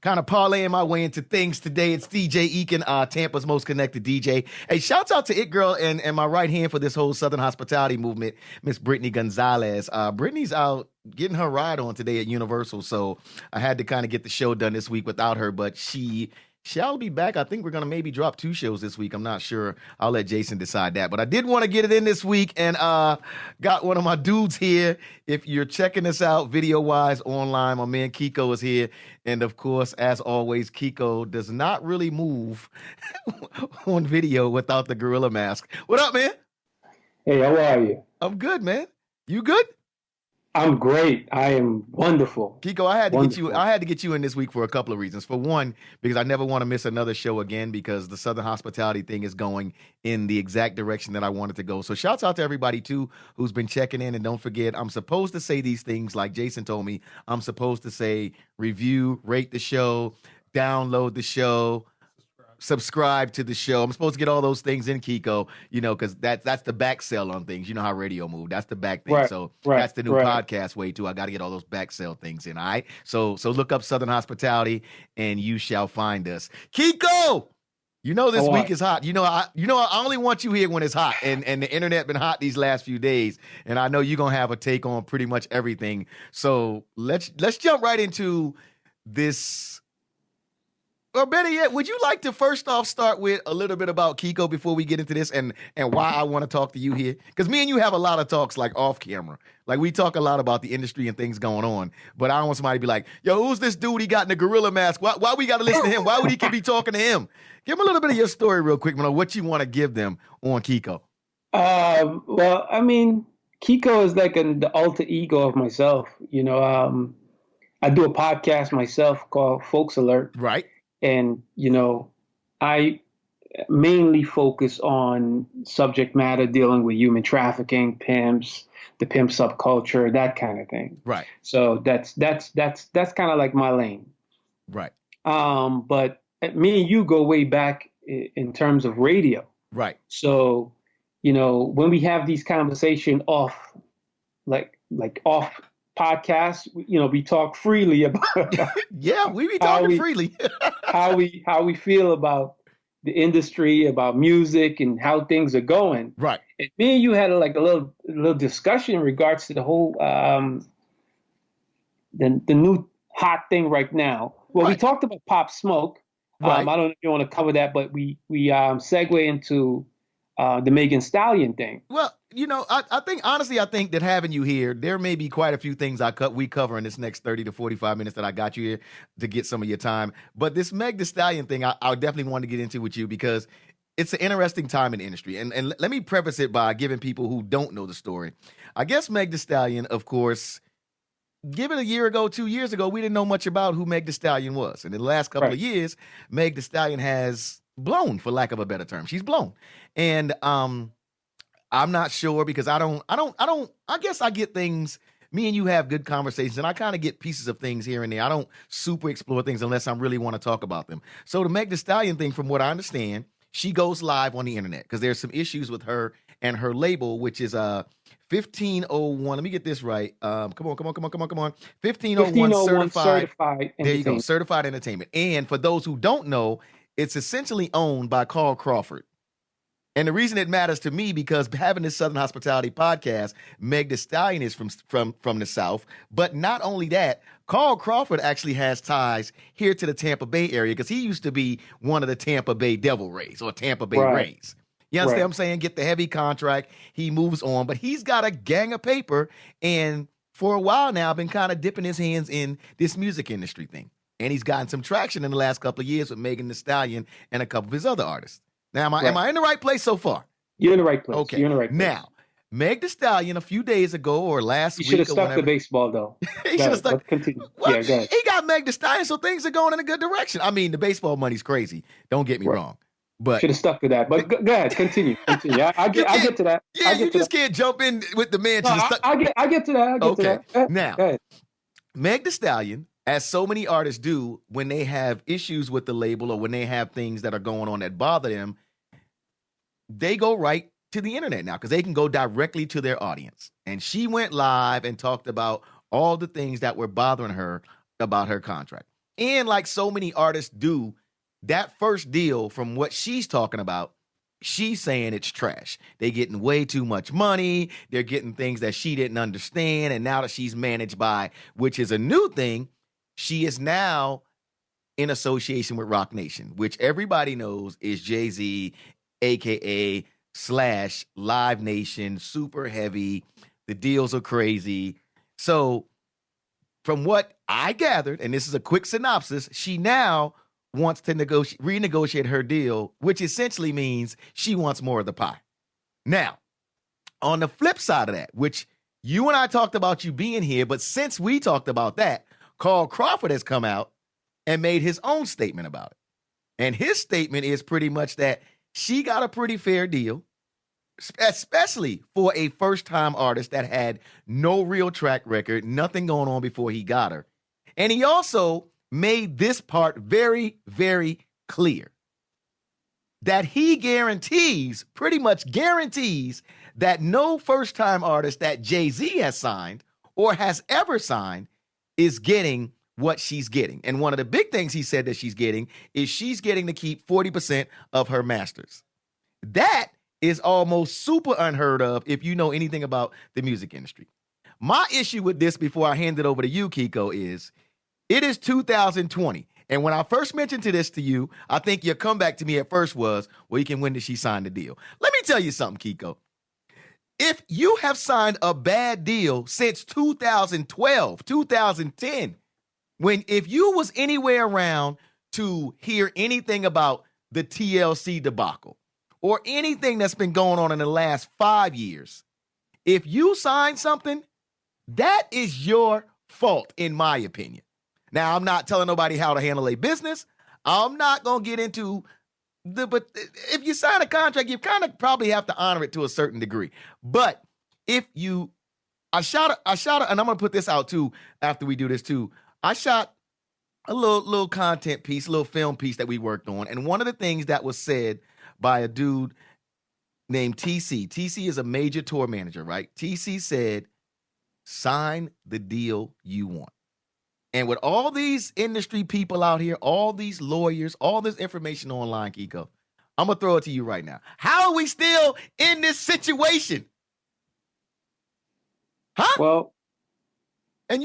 kind of parlaying my way into things today. It's DJ Ekin, Tampa's most connected DJ. Hey, shouts out to It Girl and my right hand for this whole Southern hospitality movement, Miss Brittany Gonzalez. Brittany's out getting her ride on today at Universal, so I had to kind of get the show done this week without her, but she shall be back. I think we're going to maybe drop 2 shows this week. I'm not sure. I'll let Jason decide that. But I did want to get it in this week and got one of my dudes here. If you're checking us out video-wise online, my man Keko is here. And, of course, as always, Keko does not really move on video without the gorilla mask. What up, man? Hey, how are you? I'm good, man. You good? I'm great. I am wonderful. Keko, I had to get you in this week for a couple of reasons. For one, because I never want to miss another show again because the Southern hospitality thing is going in the exact direction that I wanted to go. So shouts out to everybody too who's been checking in, and don't forget, I'm supposed to say these things like Jason told me. I'm supposed to say review, rate the show, download the show, subscribe to the show. I'm supposed to get all those things in, Keko, because that's the back sell on things. You know how radio move. That's the back thing. Right, so right, that's the new podcast way too. I got to get all those back sell things in. All right. So look up Southern Hospitality and you shall find us. Keko, this week is hot. I only want you here when it's hot, and the internet been hot these last few days, and I know you're gonna have a take on pretty much everything. So let's jump right into this. Or better yet, would you like to first off start with a little bit about Keko before we get into this and why I want to talk to you here? Because me and you have a lot of talks like off camera. Like we talk a lot about the industry and things going on. But I don't want somebody to be like, yo, who's this dude he got in the gorilla mask? Why we got to listen to him? Why would he keep be talking to him? Give him a little bit of your story real quick, man, what you want to give them on Keko. Well, I mean, Keko is like the alter ego of myself. I do a podcast myself called Folks Alert. Right. And, I mainly focus on subject matter dealing with human trafficking, pimps, the pimp subculture, that kind of thing. Right. So that's kind of like my lane. Right. But me and you go way back in terms of radio. Right. So, when we have these conversations off podcasts, we talk freely about yeah, we be talking freely. how we feel about the industry, about music, and how things are going. Right. And me and you had a little discussion in regards to the whole the new hot thing right now. Well, we talked about Pop Smoke. Right. I don't know if you want to cover that, but we segue into the Meg The Stallion thing. Well, I think that having you here, there may be quite a few things we cover in this next 30 to 45 minutes that I got you here to get some of your time. But this Meg The Stallion thing, I definitely want to get into with you because it's an interesting time in the industry. And let me preface it by giving people who don't know the story. I guess Meg The Stallion, of course, give it a year ago, 2 years ago, we didn't know much about who Meg The Stallion was. And in the last couple of years, Meg The Stallion has blown, for lack of a better term. She's blown. And I'm not sure because I guess I get things, me and you have good conversations and I kind of get pieces of things here and there. I don't super explore things unless I really want to talk about them. So the Meg The Stallion thing, from what I understand, she goes live on the internet because there's some issues with her and her label, which is 1501. Let me get this right. Come on. 1501 certified. There you go. Certified Entertainment. And for those who don't know, it's essentially owned by Carl Crawford. And the reason it matters to me because having this Southern Hospitality podcast, Meg The Stallion is from the South. But not only that, Carl Crawford actually has ties here to the Tampa Bay area because he used to be one of the Tampa Bay Devil Rays or Tampa Bay Rays. You understand what I'm saying? Get the heavy contract. He moves on, but he's got a gang of paper. And for a while now, I've been kind of dipping his hands in this music industry thing. And he's gotten some traction in the last couple of years with Meg The Stallion and a couple of his other artists. Now, am I in the right place so far? You're in the right place. Okay. You're in the right place. Now, Meg The Stallion a few days ago or last week. You should have stuck to baseball, though. He should have stuck. Continue. Well, yeah, go ahead. He got Meg The Stallion, so things are going in a good direction. I mean, the baseball money's crazy. Don't get me wrong. But should have stuck to that. But go ahead, continue. I'll get to that. Yeah, you just can't jump in with the man. I get to that. Okay. Now, Meg The Stallion, as so many artists do when they have issues with the label or when they have things that are going on that bother them, they go right to the internet now because they can go directly to their audience. And she went live and talked about all the things that were bothering her about her contract. And like so many artists do, that first deal, from what she's talking about, she's saying it's trash. They getting way too much money. They're getting things that she didn't understand. And now that she's managed by, which is a new thing, she is now in association with Rock Nation, which everybody knows is Jay-Z, aka slash Live Nation, super heavy. The deals are crazy. So from what I gathered, and this is a quick synopsis, she now wants to renegotiate her deal, which essentially means she wants more of the pie. Now, on the flip side of that, which you and I talked about you being here, but since we talked about that, Carl Crawford has come out and made his own statement about it. And his statement is pretty much that she got a pretty fair deal, especially for a first-time artist that had no real track record, nothing going on before he got her. And he also made this part very, very clear, that he pretty much guarantees, that no first-time artist that Jay-Z has signed or has ever signed is getting what she's getting. And one of the big things he said that she's getting is she's getting to keep 40% of her masters. That is almost super unheard of if you know anything about the music industry. My issue with this, before I hand it over to you, Keko, is it is 2020. And when I first mentioned this to you, I think your comeback to me at first was, well, Ekin, when did she sign the deal? Let me tell you something, Keko. If you have signed a bad deal since 2012, 2010, if you was anywhere around to hear anything about the TLC debacle or anything that's been going on in the last 5 years, if you sign something, that is your fault, in my opinion. Now, I'm not telling nobody how to handle a business. I'm not going to get into but if you sign a contract, you kind of probably have to honor it to a certain degree. But if you, I shot, and I'm going to put this out too after we do this too. I shot a little content piece, a little film piece that we worked on. And one of the things that was said by a dude named TC. TC is a major tour manager, right? TC said, sign the deal you want. And with all these industry people out here, all these lawyers, all this information online, Keko, I'm going to throw it to you right now. How are we still in this situation? Huh? Well, and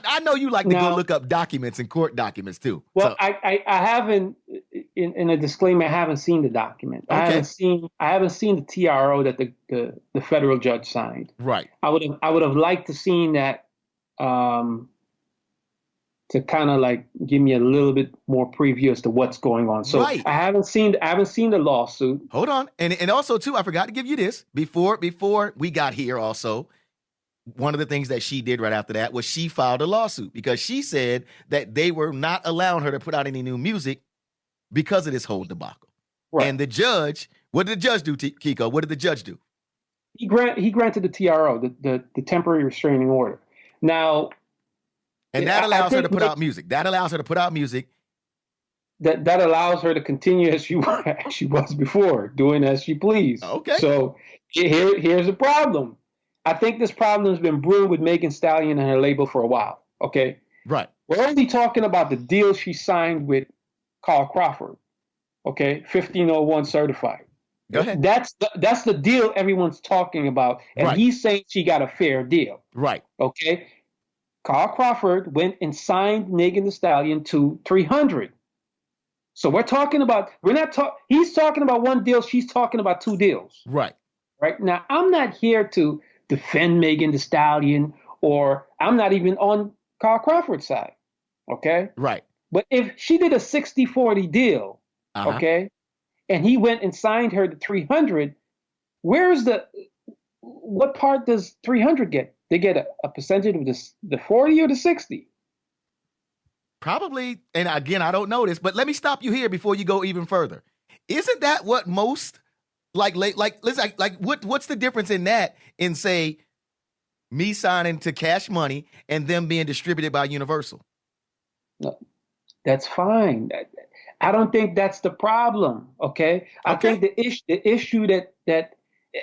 I know you like to go look up documents and court documents too. Well, so. I haven't, in a disclaimer, I haven't seen the document. Okay. I haven't seen the TRO that the federal judge signed. Right. I would have liked to seen that, to kind of like give me a little bit more preview as to what's going on. So right. I haven't seen the lawsuit. Hold on. And also too, I forgot to give you this before we got here also. One of the things that she did right after that was she filed a lawsuit because she said that they were not allowing her to put out any new music because of this whole debacle. Right. And the judge, what did the judge do, Keko? What did the judge do? He granted the TRO, the temporary restraining order. Now, and that allows her to put out music. That allows her to put out music. That allows her to continue as she was before, doing as she pleased. Okay. So here's the problem. I think this problem has been brewing with Meg The Stallion and her label for a while. Okay. Right. We're only talking about the deal she signed with Carl Crawford. Okay. 1501 certified. Go ahead. That's the deal everyone's talking about. And right. He's saying she got a fair deal. Right. Okay. Carl Crawford went and signed Meg The Stallion to 300. So he's talking about one deal. She's talking about two deals. Right. Right. Now, I'm not here to defend Meg The Stallion, or I'm not even on Carl Crawford's side. Okay. Right. But if she did a 60-40 deal, okay, and he went and signed her to 300, what part does 300 get? They get a percentage of the 40 or the 60? Probably, and again, I don't know this, but let me stop you here before you go even further. Isn't that what most what's the difference in that in, say, me signing to Cash Money and them being distributed by Universal? No, that's fine. I don't think that's the problem. Okay, I think the issue that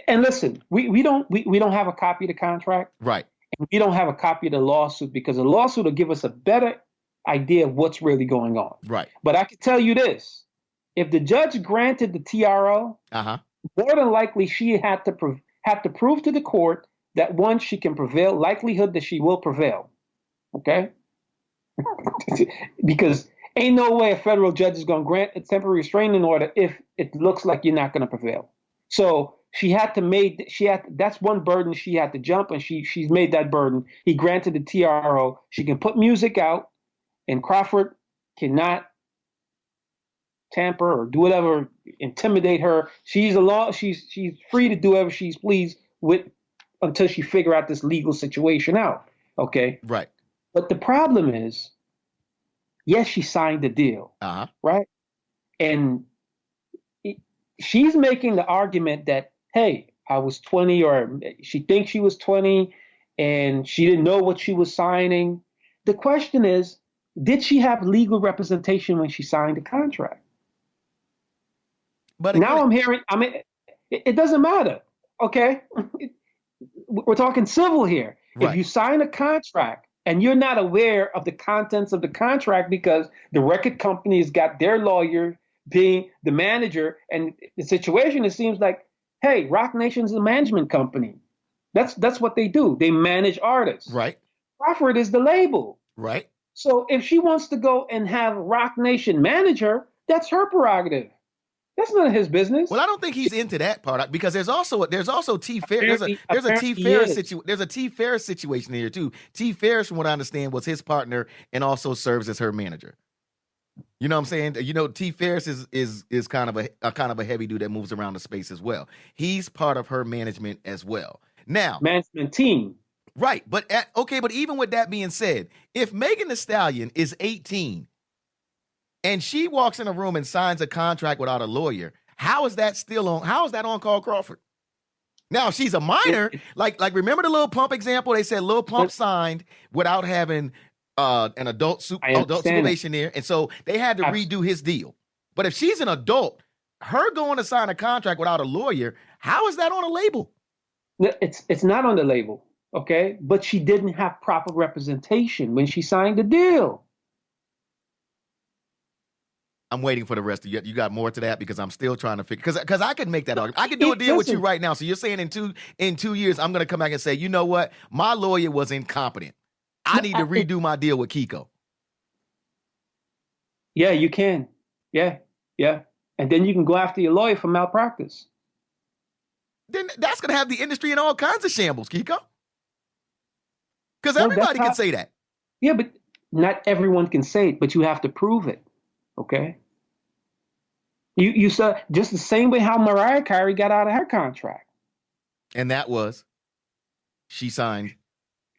and listen, we don't have a copy of the contract, right? And we don't have a copy of the lawsuit because the lawsuit will give us a better idea of what's really going on. Right. But I can tell you this: if the judge granted the TRO, more than likely she had to prove to the court that, one, she can prevail, likelihood that she will prevail. Okay? Because ain't no way a federal judge is going to grant a temporary restraining order if it looks like you're not going to prevail. So that's one burden she had to jump, and she's made that burden. He granted the TRO. She can put music out, and Crawford cannot tamper or do whatever, intimidate her. She's free to do whatever she's pleased with until she figure out this legal situation out. Okay? Right. But the problem is, yes, she signed the deal, right? And she's making the argument that, hey, I was 20, or she thinks she was 20, and she didn't know what she was signing. The question is, did she have legal representation when she signed the contract? But now I'm hearing, it doesn't matter, okay? We're talking civil here. Right. If you sign a contract and you're not aware of the contents of the contract because the record company has got their lawyer being the manager, and the situation, it seems like, hey, Roc Nation's a management company. That's what they do. They manage artists. Right. Crawford is the label. Right. So if she wants to go and have Roc Nation manage her, that's her prerogative. That's none of his business. Well, I don't think he's into that part because there's also T. Ferris. There's a T. Ferris situation here too. T. Ferris, from what I understand, was his partner and also serves as her manager. You know what I'm saying? You know, T. Ferris is kind of a heavy dude that moves around the space as well. He's part of her management as well. Now, management team. Right, but even with that being said, if Megan Thee Stallion is 18 and she walks in a room and signs a contract without a lawyer, how is that on Call Crawford? Now, if she's a minor, like remember the Lil Pump example? They said Lil Pump signed without having an adult supervision there, and so they had to redo his deal. But if she's an adult, her going to sign a contract without a lawyer, how is that on a label? It's not on the label. Okay, but she didn't have proper representation when she signed the deal. I'm waiting for the rest of you. You got more to that because I'm still trying to figure. Because I could make that argument. I could do a deal with you right now. So you're saying in 2 years I'm going to come back and say, you know what, my lawyer was incompetent. I need to redo my deal with Keko. Yeah, you can. Yeah, and then you can go after your lawyer for malpractice. Then that's going to have the industry in all kinds of shambles, Keko. Because everybody can say that. Yeah, but not everyone can say it, but you have to prove it. Okay? You saw just the same way how Mariah Carey got out of her contract. And that was, she signed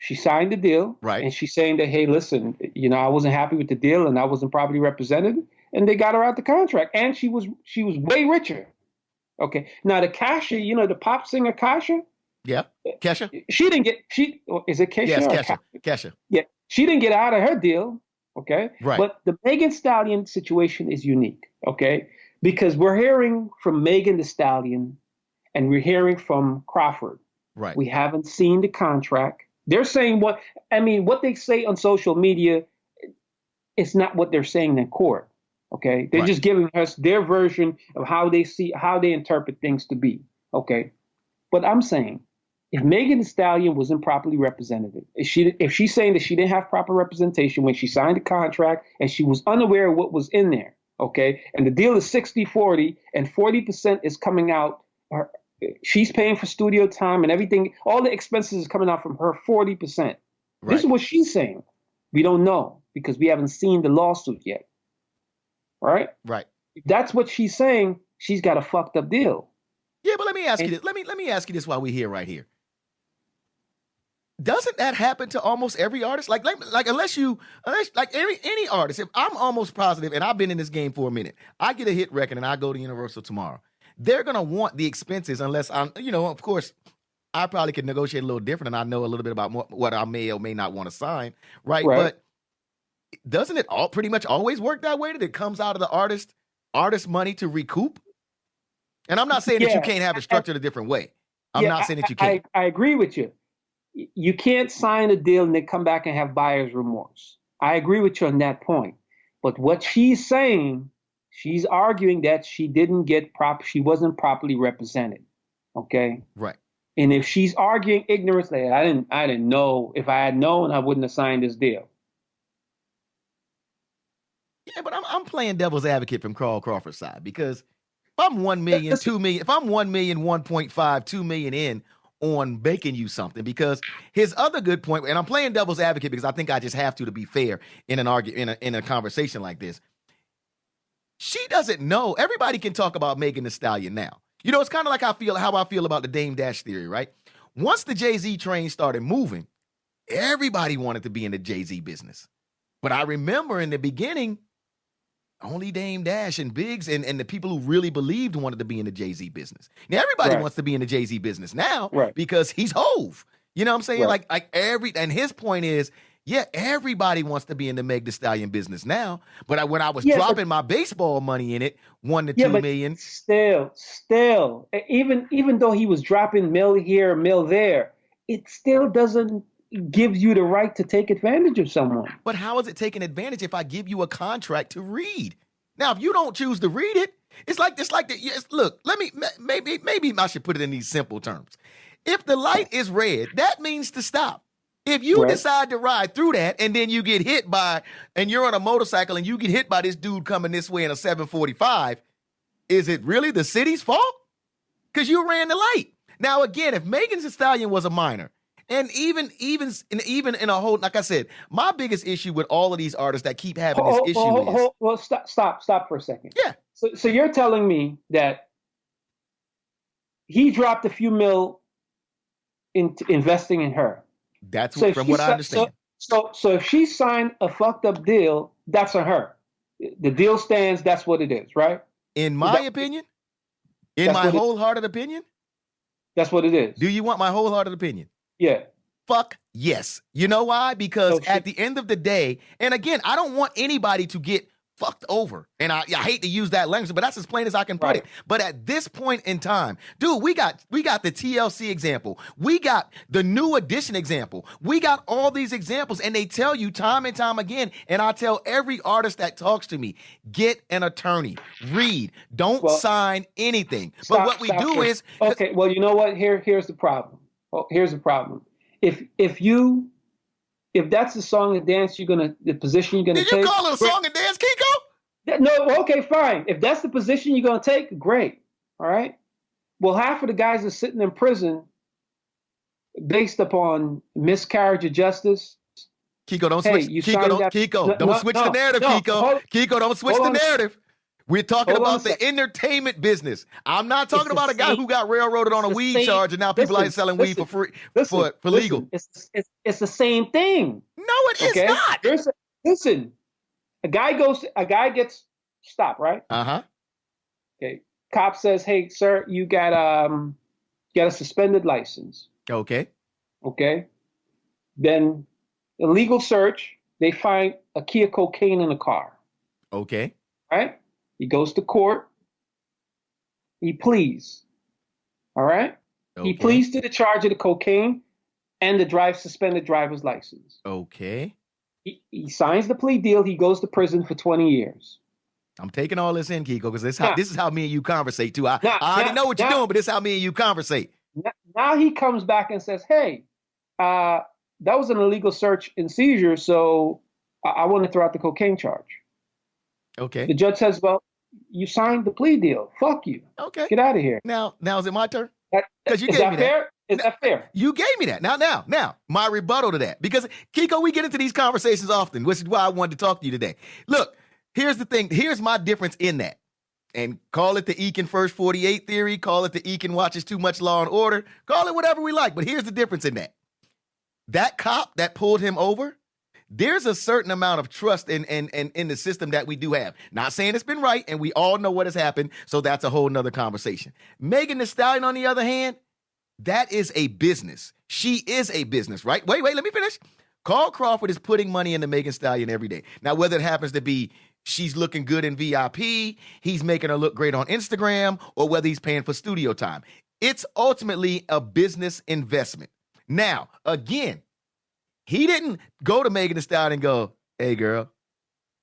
the deal. Right. And she's saying that, hey, listen, I wasn't happy with the deal and I wasn't properly represented. And they got her out the contract. And she was way richer. Okay. Now the Kasha, the pop singer Kasha. Yeah, Kesha. Is it Kesha? Yes, Kesha. Yeah, she didn't get out of her deal, okay? Right. But the Megan Thee Stallion situation is unique, okay? Because we're hearing from Megan Thee Stallion and we're hearing from Crawford. Right. We haven't seen the contract. They're saying what they say on social media, it's not what they're saying in court, okay? They're just giving us their version of how they interpret things to be, okay? But I'm saying, if Megan Thee Stallion was improperly represented, if she's saying that she didn't have proper representation when she signed the contract and she was unaware of what was in there, okay, and the deal is 60-40 and 40% is coming out, she's paying for studio time and everything, all the expenses is coming out from her 40%. Right. This is what she's saying. We don't know because we haven't seen the lawsuit yet. Right? Right. If that's what she's saying, she's got a fucked up deal. Yeah, but let me ask you this. Let me ask you this while we're here, right here. Doesn't that happen to almost every artist? Like unless any artist, if I'm almost positive, and I've been in this game for a minute, I get a hit record and I go to Universal tomorrow. They're gonna want the expenses unless I'm, of course, I probably could negotiate a little different and I know a little bit about what I may or may not want to sign, right? But doesn't it all pretty much always work that way? That it comes out of the artist money to recoup? And I'm not saying that you can't have it structured a different way. I'm not saying that you can't. I agree with you. You can't sign a deal and then come back and have buyer's remorse. I agree with you on that point. But what she's saying, she's arguing that she wasn't properly represented. Okay? Right. And if she's arguing ignorance, like, I didn't know. If I had known, I wouldn't have signed this deal. Yeah, but I'm playing devil's advocate from Carl Crawford's side, because if I'm 1 million, 2 million, if I'm 1 million, 1.5, 2 million in on making you something, because his other good point, and I'm playing devil's advocate because I think I just have to be fair in an argument, in a conversation like this. She doesn't know. Everybody can talk about Megan Thee Stallion now. You know, it's kind of like how I feel about the Dame Dash theory, right? Once the Jay-Z train started moving, everybody wanted to be in the Jay-Z business. But I remember in the beginning, only Dame Dash and Biggs and the people who really believed wanted to be in the Jay-Z business. Now everybody wants to be in the Jay-Z business now because he's Hove. You know what I'm saying? Like and his point is, yeah, everybody wants to be in the Meg The Stallion business now. But when I was dropping my baseball money in it, 1 to 2 million. Still, even though he was dropping mill here, mill there, it still doesn't give you the right to take advantage of someone. But how is it taking advantage if I give you a contract to read? Now, if you don't choose to read it, look, maybe I should put it in these simple terms. If the light is red, that means to stop. If you decide to ride through that and then you get hit and you're on a motorcycle and you get hit by this dude coming this way in a 745, is it really the city's fault? Because you ran the light. Now, again, if Megan Thee Stallion was a minor, and even in a whole, like I said, my biggest issue with all of these artists that keep having this issue is... Well, stop for a second. Yeah. So you're telling me that he dropped a few mil into investing in her. That's from what I understand. So if she signed a fucked up deal, that's on her. The deal stands, that's what it is, right? In my opinion? In my wholehearted opinion? That's what it is. Do you want my wholehearted opinion? Yeah. Fuck yes. You know why? Because at the end of the day, and again, I don't want anybody to get fucked over. And I hate to use that language, but that's as plain as I can put it. But at this point in time, dude, we got the TLC example. We got the New Edition example. We got all these examples, and they tell you time and time again, and I tell every artist that talks to me, get an attorney, read, don't sign anything. But what we do is... Okay, well, you know what? Here's the problem. Oh, here's the problem. If that's the song and dance the position you're gonna take. Did you call it a song and dance, Keko? No, okay, fine. If that's the position you're gonna take, great. All right. Well, half of the guys are sitting in prison based upon miscarriage of justice. Keko, don't switch. Keko, don't switch the narrative, Keko. Keko, don't switch the narrative. We're talking about the entertainment business. I'm not talking about a guy who got railroaded on a weed charge and now people are selling weed for free, for legal. It's the same thing. No, it is not. Listen, a guy gets stopped, right? Uh-huh. Okay. Cop says, "Hey, sir, you got a suspended license." Okay. Okay. Then illegal search, they find a key of cocaine in the car. Okay. Right? He goes to court. He pleads. All right? Okay. He pleads to the charge of the cocaine and the suspended driver's license. Okay. He signs the plea deal. He goes to prison for 20 years. I'm taking all this in, Keko, because this is how me and you conversate, too. I already know what you're doing, but this is how me and you conversate. Now he comes back and says, hey, that was an illegal search and seizure, so I want to throw out the cocaine charge. Okay. The judge says, well, you signed the plea deal. Fuck you. Okay. Get out of here. Now is it my turn? Because you gave me that. Is that fair? You gave me that. Now, my rebuttal to that. Because, Keko, we get into these conversations often, which is why I wanted to talk to you today. Look, here's the thing. Here's my difference in that. And call it the Ekin First 48 theory. Call it the Ekin watches too much Law and Order. Call it whatever we like. But here's the difference in that. That cop that pulled him over, there's a certain amount of trust in the system that we do have. Not saying it's been right, and we all know what has happened, so that's a whole nother conversation. Megan Thee Stallion, on the other hand, that is a business. She is a business, right? Wait, let me finish. Carl Crawford is putting money into Megan Thee Stallion every day. Now, whether it happens to be she's looking good in VIP, he's making her look great on Instagram, or whether he's paying for studio time, it's ultimately a business investment. Now, again, he didn't go to Megan Thee Stallion and go, hey girl,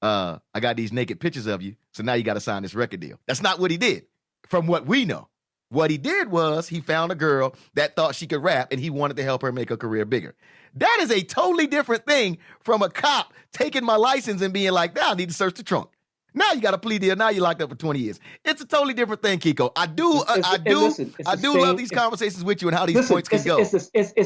I got these naked pictures of you, so now you got to sign this record deal. That's not what he did, from what we know. What he did was he found a girl that thought she could rap, and he wanted to help her make her career bigger. That is a totally different thing from a cop taking my license and being like, now I need to search the trunk. Now you got a plea deal. Now you're locked up for 20 years. It's a totally different thing, Keko. I do love these conversations with you and how these points can go. It's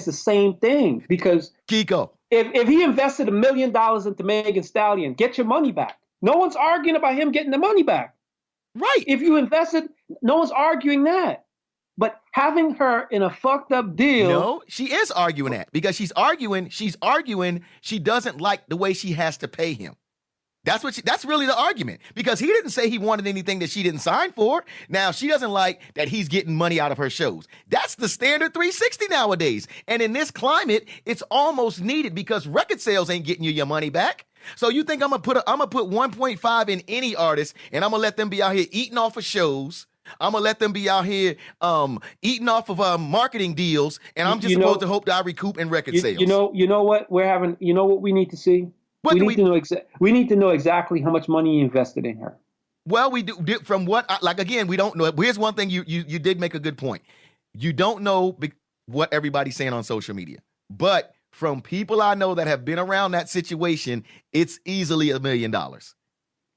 the same thing, because Keko, if he invested $1 million into Meg The Stallion, get your money back. No one's arguing about him getting the money back. Right. If you invested, no one's arguing that. But having her in a fucked up deal. No, she is arguing that, because she's arguing she doesn't like the way she has to pay him. That's really the argument, because he didn't say he wanted anything that she didn't sign for. Now, she doesn't like that he's getting money out of her shows. That's the standard 360 nowadays. And in this climate, it's almost needed, because record sales ain't getting you your money back. So you think I'm gonna put 1.5 in any artist, and I'm gonna let them be out here eating off of shows? I'm gonna let them be out here eating off of marketing deals, and I'm just supposed to hope that I recoup in record sales. You know what we need to see? We need to know exactly how much money you invested in her. Well, we do from what again, we don't know. Here's one thing you did make a good point. You don't know what everybody's saying on social media, but from people I know that have been around that situation, it's easily $1 million.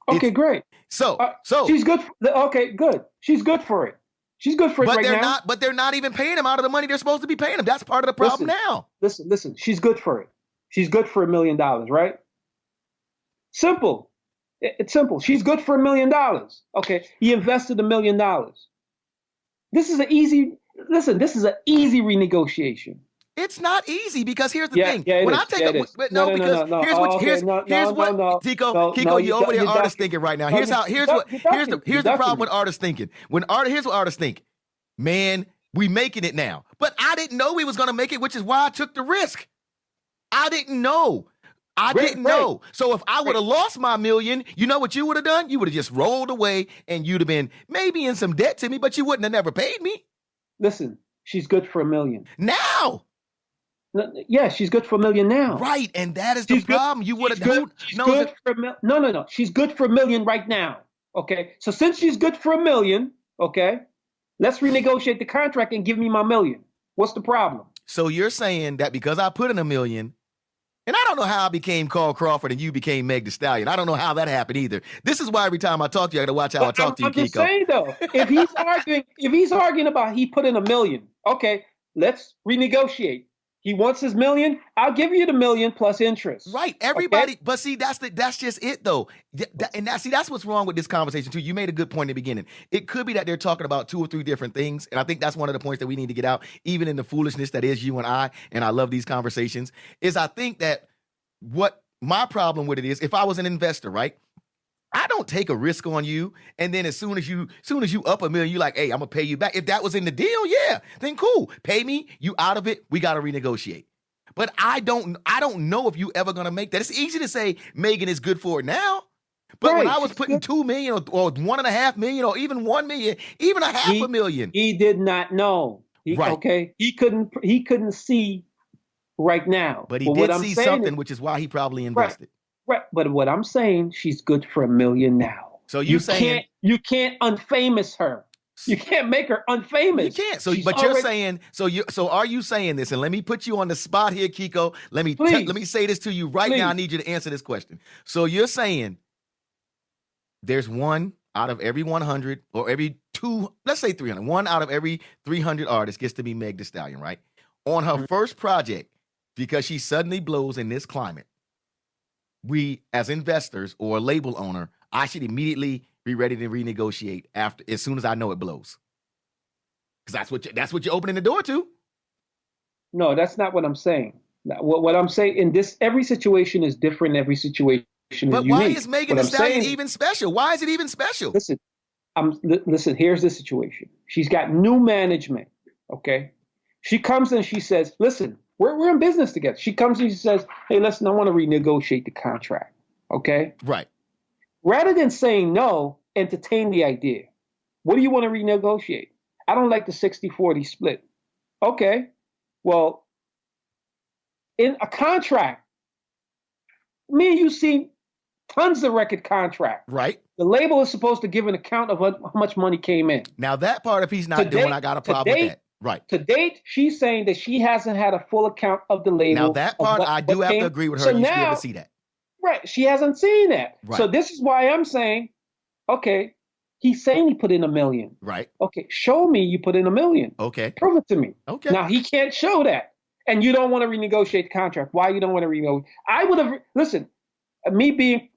Okay, great. So she's good. Okay, good. She's good for it. She's good for it right now. But they're not even paying him out of the money they're supposed to be paying him. That's part of the problem now. Listen. She's good for it. She's good for $1 million, right? Simple. It's simple. She's good for $1 million. Okay, he invested $1 million. This is an easy renegotiation. It's not easy, because here's the thing. Yeah, Keko, you over there artist thinking right now. Here's the problem with artist thinking. Here's what artists think. Man, we making it now. But I didn't know we was gonna make it, which is why I took the risk. I didn't know. So if I would have lost my $1 million, you know what you would have done? You would have just rolled away, and you'd have been maybe in some debt to me, but you wouldn't have never paid me. Listen, she's good for $1 million. Now. Yeah, she's good for $1 million now. Right, and that is the problem. You would have No. She's good for $1 million right now. Okay, so since she's good for $1 million, okay, let's renegotiate the contract and give me my $1 million. What's the problem? So you're saying that because I put in $1 million, and I don't know how I became Carl Crawford and you became Meg The Stallion. I don't know how that happened either. This is why every time I talk to you, I got to watch how I talk to you, Keko. I'm just saying though, if he's arguing about he put in $1 million, okay, let's renegotiate. He wants his $1 million. I'll give you the $1 million plus interest. Right. Everybody. Okay? But see, that's just it though. That's what's wrong with this conversation too. You made a good point in the beginning. It could be that they're talking about 2 or 3 different things. And I think that's one of the points that we need to get out, even in the foolishness that is you and I love these conversations, is I think that what my problem with it is, if I was an investor, right? I don't take a risk on you, and then as soon as you up $1 million, you like, hey, I'm gonna pay you back. If that was in the deal, yeah, then cool. Pay me, you out of it, we gotta renegotiate. But I don't know if you ever gonna make that. It's easy to say Megan is good for it now. But right, when I was putting $2 million or $1.5 million or even $1 million, even a half a million. He did not know. Okay. He couldn't see right now. But he did see something, which is why he probably invested. Right, but what I'm saying, she's good for $1 million now. So you can't unfamous her. You can't make her unfamous. You can't. So, but you're saying, so are you saying this? And let me put you on the spot here, Keko. Let me say this to you right now. I need you to answer this question. So you're saying there's one out of every 100 or every 2, let's say 300. One out of every 300 artists gets to be Meg The Stallion, right? On her first project, because she suddenly blows in this climate. We, as investors or a label owner, I should immediately be ready to renegotiate as soon as I know it blows, because that's what you're opening the door to. No, that's not what I'm saying. What I'm saying in this, every situation is different. Every situation is unique. But why is Megan Thee Stallion even special? Why is it even special? Listen. Here's the situation. She's got new management. Okay, she comes and she says, "Listen, we're in business together." She comes and she says, "Hey, listen, I want to renegotiate the contract." Okay, right. Rather than saying no, entertain the idea. What do you want to renegotiate? I don't like the 60-40 split. Okay, well, in a contract, Me and you seen tons of record contracts. Right. The label is supposed to give an account of how much money came in. Now that part, if he's not doing, I got a problem with that. Right. To date, she's saying that she hasn't had a full account of the label. Now that part, I do have to agree with her. So you now, should be able to see that. Right. She hasn't seen that. Right. So this is why I'm saying, okay, he's saying he put in $1 million. Right. Okay, show me you put in $1 million. Okay. Prove it to me. Okay. Now he can't show that. And you don't want to renegotiate the contract. Why you don't want to renegotiate? I would have, listen, me being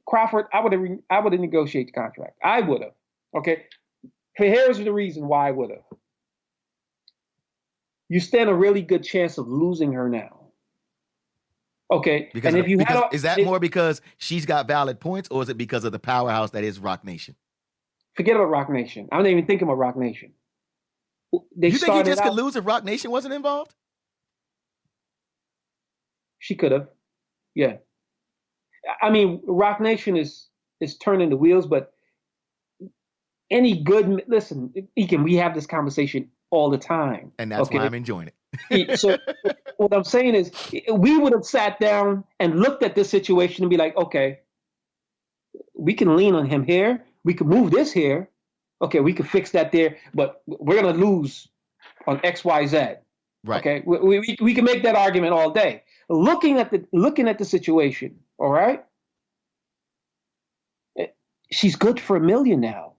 Crawford, I would have negotiated the contract. I would have. Okay. Here's the reason why I would have. You stand a really good chance of losing her now. Okay. Because is that more because she's got valid points, or is it because of the powerhouse that is Roc Nation? Forget about Roc Nation. I'm not even thinking about Roc Nation. You think he just could lose if Roc Nation wasn't involved? She could have. Yeah. I mean, Roc Nation is turning the wheels, but listen, Ekin, we have this conversation all the time. And that's why I'm enjoying it. So what I'm saying is, we would have sat down and looked at this situation and be like, okay, we can lean on him here. We can move this here. Okay, we can fix that there, but we're going to lose on X, Y, Z. Right. Okay, we can make that argument all day. Looking at the situation, all right? She's good for $1 million now.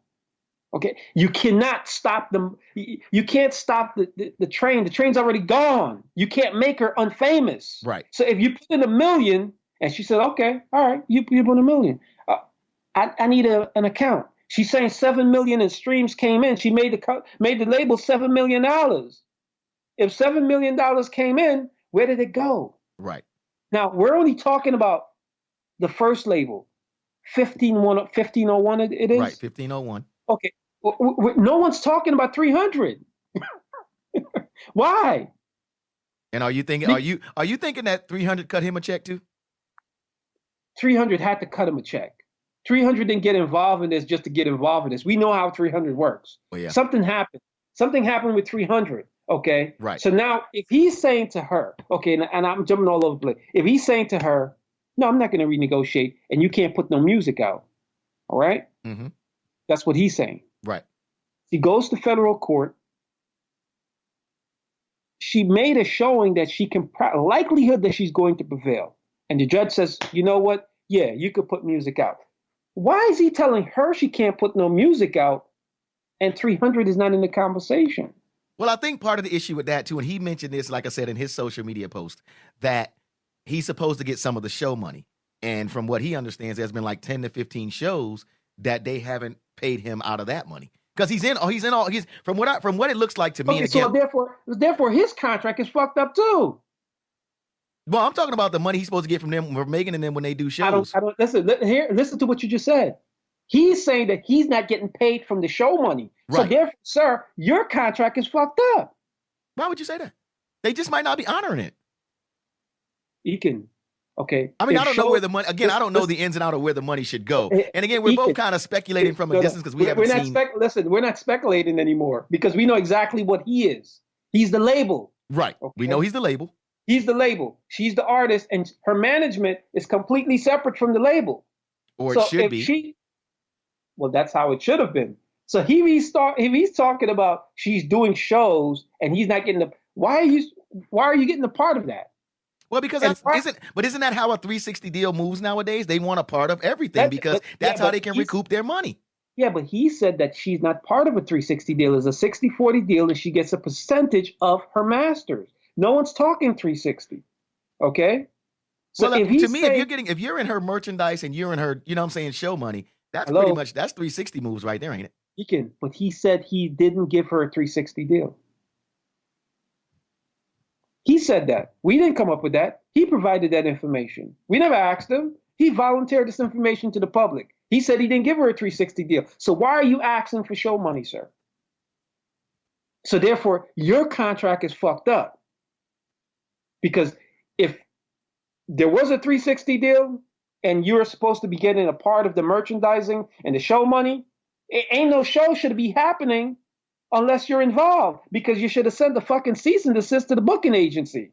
Okay, you cannot stop them. You can't stop the train. The train's already gone. You can't make her unfamous. Right. So if you put in $1 million, and she said, okay, all right, you put in $1 million. I need an account. She's saying 7 million in streams came in. She made the label $7 million. If $7 million came in, where did it go? Right. Now we're only talking about the first label, 1501. It is right. 1501. Okay. No one's talking about 300. Why? And are you thinking that 300 cut him a check too? 300 had to cut him a check. 300 didn't get involved in this just to get involved in this. We know how 300 works. Well, yeah. Something happened. Something happened with 300. Okay. Right. So now, if he's saying to her, okay, and I'm jumping all over the place. If he's saying to her, no, I'm not going to renegotiate, and you can't put no music out. All right. Mm-hmm. That's what he's saying. Right. He goes to federal court. She made a showing that she can, likelihood that she's going to prevail. And the judge says, you know what? Yeah, you could put music out. Why is he telling her she can't put no music out and 300 is not in the conversation? Well, I think part of the issue with that too, and he mentioned this, like I said, in his social media post, that he's supposed to get some of the show money. And from what he understands, there's been like 10 to 15 shows that they haven't paid him out of that money. Because he's from what it looks like to me. Okay, so therefore his contract is fucked up too. Well, I'm talking about the money he's supposed to get from them, from Megan and them when they do shows. I don't listen to what you just said. He's saying that he's not getting paid from the show money. Right. So therefore, sir, your contract is fucked up. Why would you say that? They just might not be honoring it. Ekin. Okay. I mean, I don't know where the money, again, I don't know the ins and outs of where the money should go. And again, we're both kind of speculating from a distance because we haven't seen. Listen, we're not speculating anymore because we know exactly what he is. He's the label. Right. Okay? We know he's the label. He's the label. She's the artist, and her management is completely separate from the label. Or it should be. Well, that's how it should have been. So if he's talking about she's doing shows and he's not getting why are you getting a part of that? Well, because isn't that how a 360 deal moves nowadays? They want a part of everything because that's how they can recoup their money. Yeah, but he said that she's not part of a 360 deal. It's a 60-40 deal and she gets a percentage of her masters. No one's talking 360. Okay? So well, to me, if you're in her merchandise and you're in her, you know what I'm saying, show money, that's pretty much, that's 360 moves right there, ain't it? But he said he didn't give her a 360 deal. He said that. We didn't come up with that. He provided that information. We never asked him. He volunteered this information to the public. He said he didn't give her a 360 deal. So why are you asking for show money, sir? So therefore, your contract is fucked up. Because if there was a 360 deal and you're supposed to be getting a part of the merchandising and the show money, ain't no show should be happening unless you're involved, because you should have sent the fucking cease and desist to the booking agency.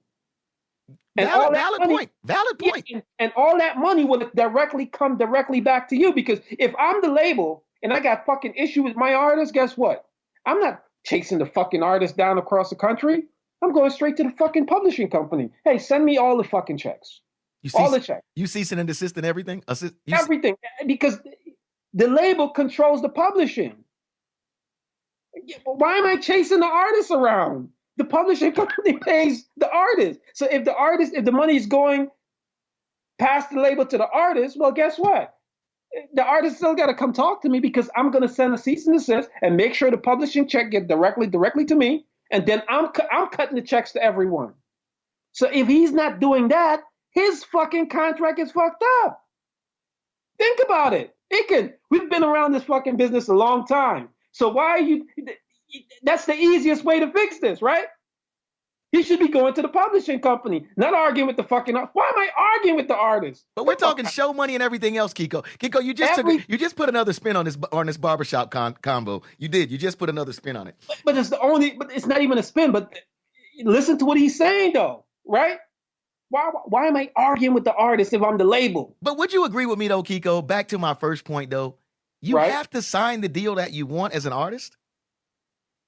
And valid point. Yeah, and all that money will come directly back to you, because if I'm the label and I got fucking issue with my artist, guess what? I'm not chasing the fucking artist down across the country. I'm going straight to the fucking publishing company. Hey, send me all the fucking checks. All the checks. You ceasing and desisting everything? Everything. Because the label controls the publishing. Why am I chasing the artist around? The publishing company pays the artist. So if the money is going past the label to the artist, well, guess what? The artist still got to come talk to me, because I'm going to send a cease and desist and make sure the publishing check get directly to me, and then I'm cutting the checks to everyone. So if he's not doing that, his fucking contract is fucked up. Think about it. Ekin, we've been around this fucking business a long time. So why are you? That's the easiest way to fix this, right? He should be going to the publishing company, not arguing with the fucking. Why am I arguing with the artist? But we're talking show money and everything else, Keko. Keko, you just put another spin on this barbershop combo. You did. You just put another spin on it. But it's not even a spin. But listen to what he's saying, though, right? Why am I arguing with the artist if I'm the label? But would you agree with me, though, Keko? Back to my first point, though. You have to sign the deal that you want as an artist.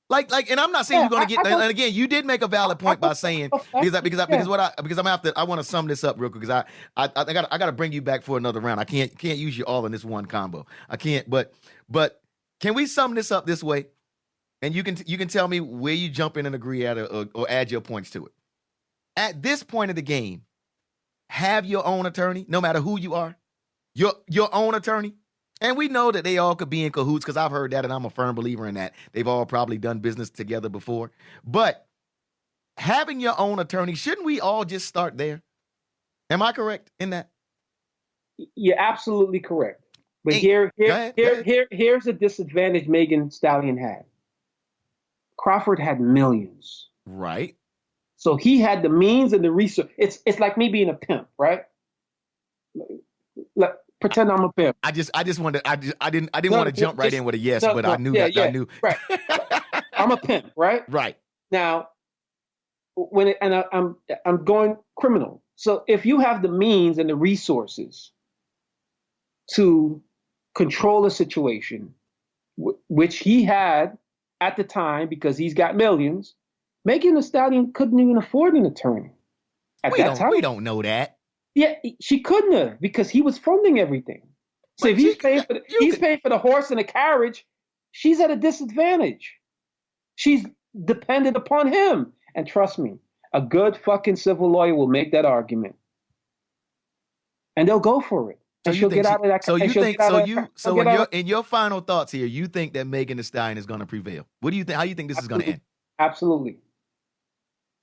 Like, and I'm not saying you're going to get. And again, you did make a valid point by saying I want to sum this up real quick, because I got to bring you back for another round. I can't use you all in this one combo. I can't. But can we sum this up this way? And you can tell me where you jump in and agree at or add your points to it. At this point of the game, have your own attorney, no matter who you are, your own attorney. And we know that they all could be in cahoots, because I've heard that, and I'm a firm believer in that. They've all probably done business together before. But having your own attorney, shouldn't we all just start there? Am I correct in that? You're absolutely correct. But here's a disadvantage Megan Stallion had. Crawford had millions. Right. So he had the means and the resource. It's like me being a pimp, right? Like, pretend I'm a pimp. I didn't want to jump right in with a yes, but I knew that. I knew. Right. I'm a pimp, right? Right. Now, I'm going criminal. So if you have the means and the resources to control a situation, which he had at the time because he's got millions, Megan The Stallion couldn't even afford an attorney at that time. We don't know that. Yeah, she couldn't have, because he was funding everything. So if he's paying for the horse and the carriage, she's at a disadvantage. She's dependent upon him. And trust me, a good fucking civil lawyer will make that argument, and they'll go for it. And she'll get out of that. So in your final thoughts here, you think that Megan The Stallion is going to prevail? What do you think? How do you think this is going to end? Absolutely.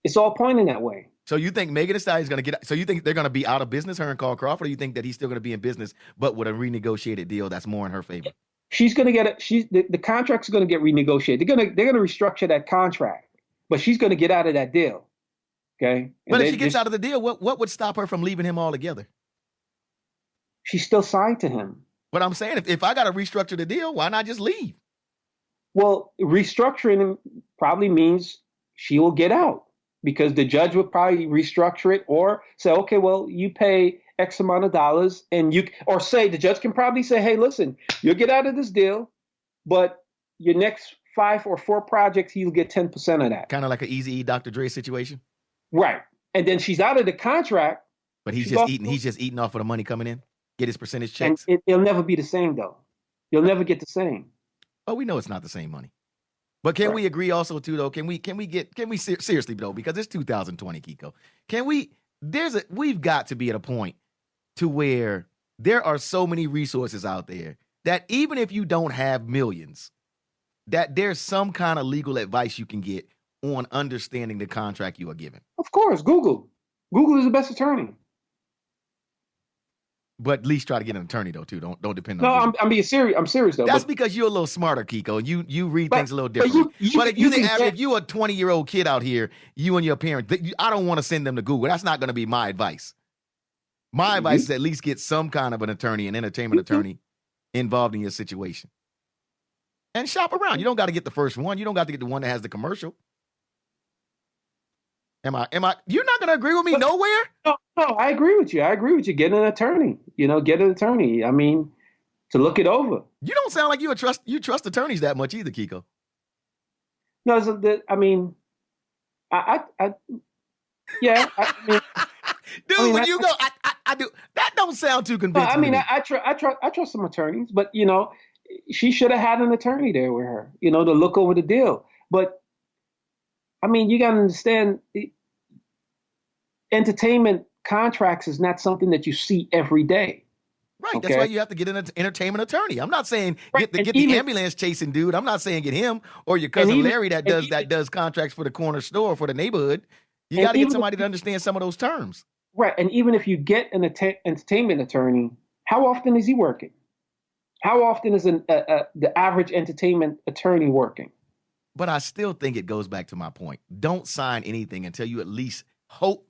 It's all pointing that way. So you think Megan Thee Stallion is going to get? So you think they're going to be out of business, her and Carl Crawford, or you think that he's still going to be in business, but with a renegotiated deal that's more in her favor? She's going to get it. The contract's going to get renegotiated. They're going to restructure that contract, but she's going to get out of that deal. Okay. But if she gets out of the deal, what would stop her from leaving him altogether? She's still signed to him. But I'm saying, if I got to restructure the deal, why not just leave? Well, restructuring probably means she will get out, because the judge would probably restructure it or say, okay, well, you pay X amount of dollars, and the judge can probably say, hey, listen, you'll get out of this deal, but your next 5 or 4 projects, he'll get 10% of that. Kind of like an Eazy-E, Dr. Dre situation. Right. And then she's out of the contract. But he's just eating off of the money coming in, get his percentage checks. And it'll never be the same, though. You'll never get the same. Oh, we know it's not the same money. But can we agree also too, though? Can we seriously though, because it's 2020, Keko. We've got to be at a point to where there are so many resources out there that even if you don't have millions, that there's some kind of legal advice you can get on understanding the contract you are given. Of course, Google is the best attorney. But at least try to get an attorney though too. Don't depend on. No, I'm being serious. I'm serious though. That's because you're a little smarter, Keko. You read things a little differently. But if you a 20-year-old kid out here, you and your parents, I don't want to send them to Google. That's not going to be my advice. My advice is at least get some kind of an attorney, an entertainment attorney, involved in your situation, and shop around. You don't got to get the first one. You don't got to get the one that has the commercial. Am I? You're not going to agree with me nowhere? No, I agree with you. Get an attorney. Get an attorney. I mean, to look it over. You don't sound like you trust attorneys that much either, Keko. No, I mean, yeah. Dude, when you go, I do. That don't sound too convincing. I mean, I trust some attorneys, but she should have had an attorney there with her, to look over the deal. But I mean, you got to understand, entertainment contracts is not something that you see every day. Right. Okay? That's why you have to get an entertainment attorney. I'm not saying get the ambulance chasing dude. I'm not saying get him or your cousin Larry that does contracts for the corner store for the neighborhood. You got to get somebody to understand some of those terms. Right. And even if you get an entertainment attorney, how often is he working? How often is the average entertainment attorney working? But I still think it goes back to my point. Don't sign anything until you at least hope.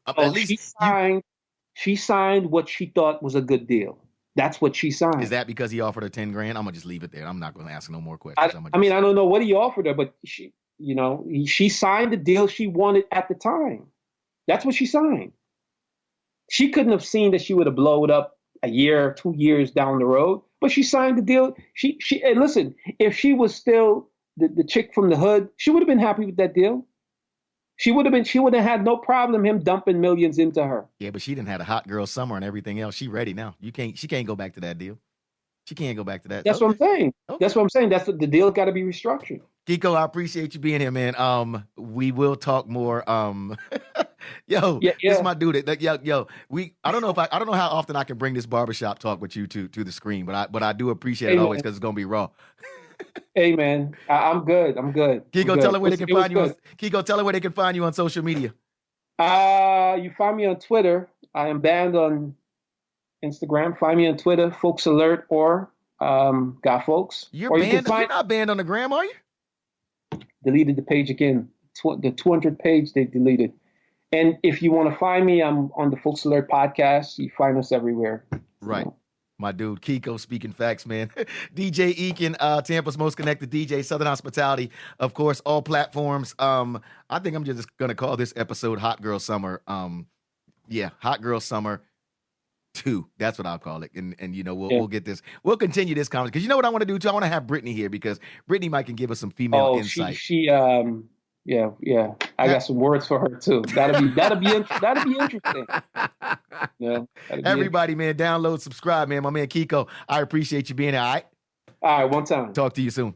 She signed what she thought was a good deal. That's what she signed. Is that because he offered her $10,000? I'm gonna just leave it there. I'm not gonna ask no more questions. I mean, I don't know what he offered her, but she signed the deal she wanted at the time. That's what she signed. She couldn't have seen that she would have blown up a year, 2 years down the road, but she signed the deal. And listen, if she was still the chick from the hood, she would have been happy with that deal. She would have had no problem him dumping millions into her. Yeah, but she didn't have a hot girl summer and everything else. She ready now. She can't go back to that deal. She can't go back to that. That's what I'm saying. Okay. That's what I'm saying. That's what the deal got to be restructured. Keko, I appreciate you being here, man. We will talk more. This is my dude. Yo, I don't know how often I can bring this barbershop talk with you to the screen, but I do appreciate it always because it's gonna be raw. Hey man, I'm good. Keko, tell them where they can find you. Keko, tell them where they can find you on social media. You find me on Twitter. I am banned on Instagram. Find me on Twitter, Folks Alert or Got Folks. You're not banned on the gram, are you? Deleted the page again. The 200 page they deleted. And if you want to find me, I'm on the Folks Alert podcast. You find us everywhere. Right. My dude, Keko, speaking facts, man. DJ Ekin, Tampa's most connected DJ, Southern Hospitality, of course, all platforms. I think I'm just going to call this episode Hot Girl Summer. Hot Girl Summer 2. That's what I'll call it. And we'll get this. We'll continue this conversation. Because you know what I want to do, too? I want to have Brittany here because Brittany might can give us some female insight. I got some words for her too. That'll be interesting. Everybody, man, download, subscribe, man. My man Keko, I appreciate you being here. All right. One time. Talk to you soon.